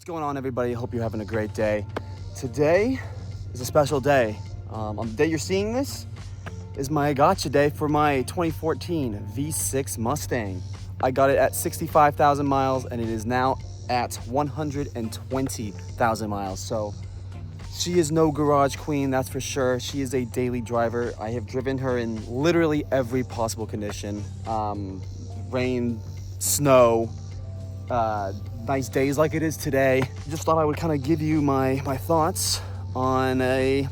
What's going on, everybody? Hope you're having a great day. Today is a special day. On the day you're seeing this is my gotcha day for my 2014 V6 Mustang. I got it at 65,000 miles and it is now at 120,000 miles. So she is no garage queen, that's for sure. She is a daily driver. I have driven her in literally every possible condition. Rain, snow, nice days like it is today. Just thought I would kind of give you my thoughts on a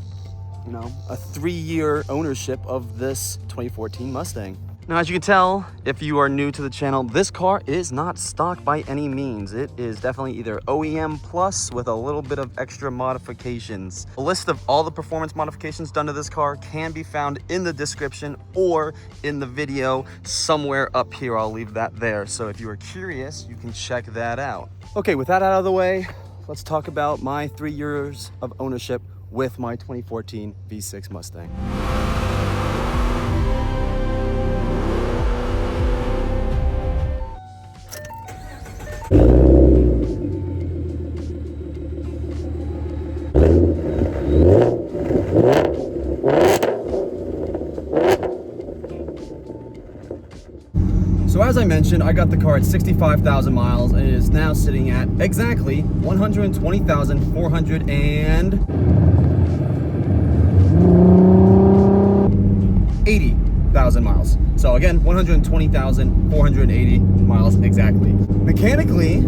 3-year ownership of this 2014 Mustang. Now, as you can tell, if you are new to the channel, this car is not stock by any means. It is definitely either OEM plus with a little bit of extra modifications. A list of all the performance modifications done to this car can be found in the description or in the video somewhere up here. I'll leave that there. So if you are curious, you can check that out. Okay, with that out of the way, let's talk about my 3 years of ownership with my 2014 V6 Mustang. So as I mentioned, I got the car at 65,000 miles and it is now sitting at exactly 120,480,000 miles. So again, 120,480 miles exactly. Mechanically,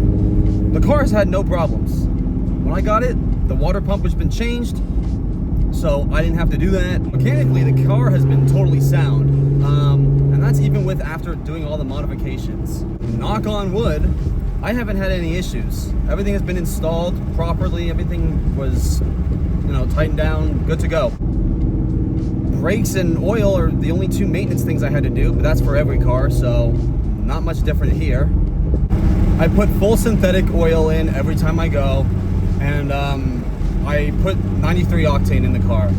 the car has had no problems. When I got it, the water pump has been changed, so I didn't have to do that. Mechanically, the car has been totally sound. And that's even with after doing all the modifications. Knock on wood, I haven't had any issues. Everything has been installed properly. Everything was, tightened down, good to go. Brakes and oil are the only two maintenance things I had to do, but that's for every car, so not much different here. I put full synthetic oil in every time I go, and I put 93 octane in the car.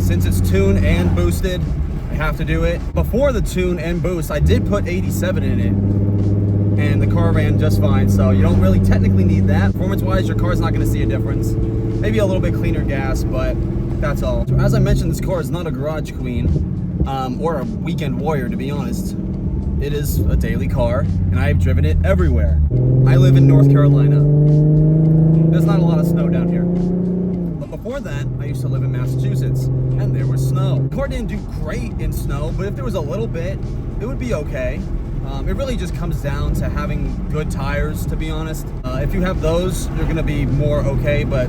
Since it's tuned and boosted, I have to do it. Before the tune and boost, I did put 87 in it, and the car ran just fine, so you don't really technically need that. Performance-wise, your car's not gonna see a difference. Maybe a little bit cleaner gas, but that's all. So as I mentioned, this car is not a garage queen, or a weekend warrior, to be honest. It is a daily car, and I've driven it everywhere. I live in North Carolina. There's not a lot of snow down here. But before that, I used to live in Massachusetts, and there was snow. The car didn't do great in snow, but if there was a little bit, it would be okay. It really just comes down to having good tires, to be honest. If you have those, you're gonna be more okay, but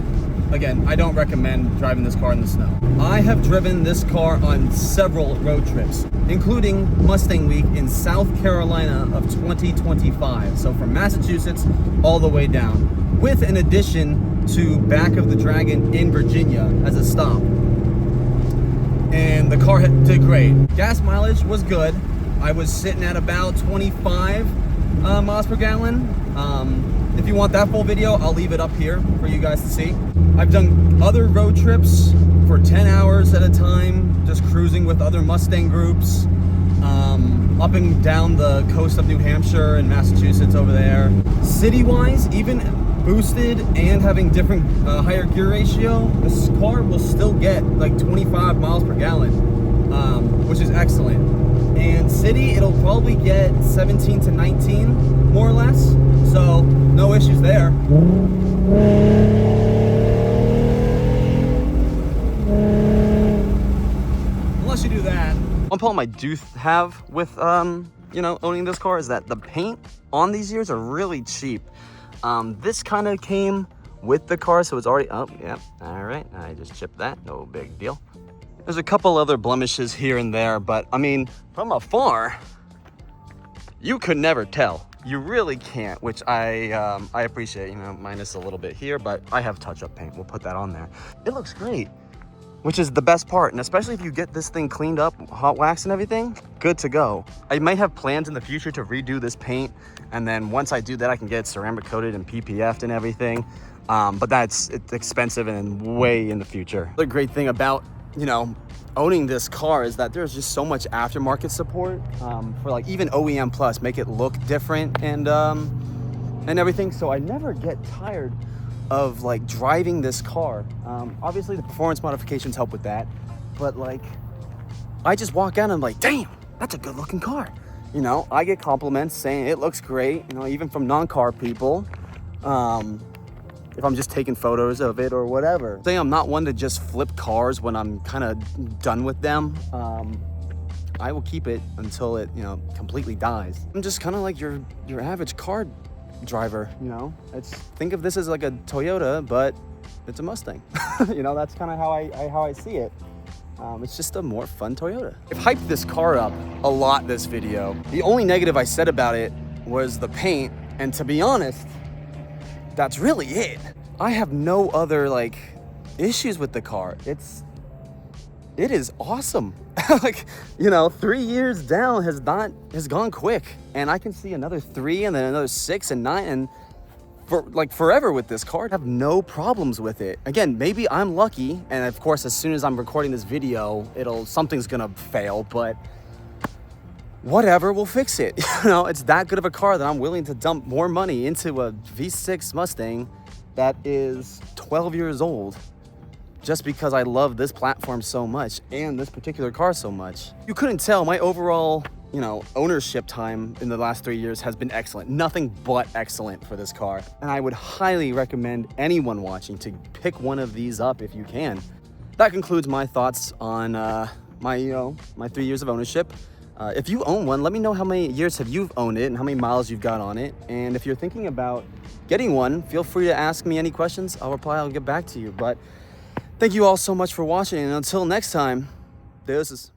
again, I don't recommend driving this car in the snow. I have driven this car on several road trips, including Mustang Week in South Carolina of 2025. So from Massachusetts all the way down, with an addition to Back of the Dragon in Virginia as a stop. And the car did great. Gas mileage was good. I was sitting at about 25 miles per gallon. If you want that full video, I'll leave it up here for you guys to see. I've done other road trips for 10 hours at a time, just cruising with other Mustang groups, up and down the coast of New Hampshire and Massachusetts over there. City-wise, even boosted and having different higher gear ratio, this car will still get like 25 miles per gallon, which is excellent. And city, it'll probably get 17 to 19, more or less. So no issues there. Unless you do that. One problem I do have with owning this car is that the paint on these years are really cheap. This kind of came with the car, so it's already, all right, I just chipped that, no big deal. There's a couple other blemishes here and there, but I mean, from afar, you could never tell. You really can't, which I appreciate, minus a little bit here, but I have touch-up paint, we'll put that on there. It looks great, which is the best part, and especially if you get this thing cleaned up, hot wax and everything, good to go. I might have plans in the future to redo this paint, and then once I do that, I can get it ceramic coated and PPF'd and everything, but it's expensive and way in the future. The great thing about, owning this car is that there's just so much aftermarket support for like even OEM plus, make it look different and everything. So I never get tired of like driving this car. Obviously the performance modifications help with that, but like I just walk out and I'm like, damn, that's a good looking car. You know, I get compliments saying it looks great, you know, even from non-car people. If I'm just taking photos of it or whatever. Say I'm not one to just flip cars when I'm kind of done with them. I will keep it until it, you know, completely dies. I'm just kind of like your average car driver, you know? Think of this as like a Toyota, but it's a Mustang. You know, that's kind of how I see it. It's just a more fun Toyota. I've hyped this car up a lot this video. The only negative I said about it was the paint, and to be honest, that's really it. I have no other like issues with the car. It is awesome. Like, you know, 3 years down has gone quick, and I can see another 3 and then another 6 and 9 and for like forever with this car. I have no problems with it. Again, maybe I'm lucky, and of course, as soon as I'm recording this video, something's gonna fail, but whatever, we'll fix it. You know, it's that good of a car that I'm willing to dump more money into a V6 Mustang that is 12 years old just because I love this platform so much and this particular car so much. You couldn't tell, my overall, you know, ownership time in the last 3 years has been excellent. Nothing but excellent for this car. And I would highly recommend anyone watching to pick one of these up if you can. That concludes my thoughts on my 3 years of ownership. If you own one, let me know how many years have you owned it and how many miles you've got on it. And if you're thinking about getting one, feel free to ask me any questions. I'll reply, I'll get back to you. But thank you all so much for watching, and until next time, deuces.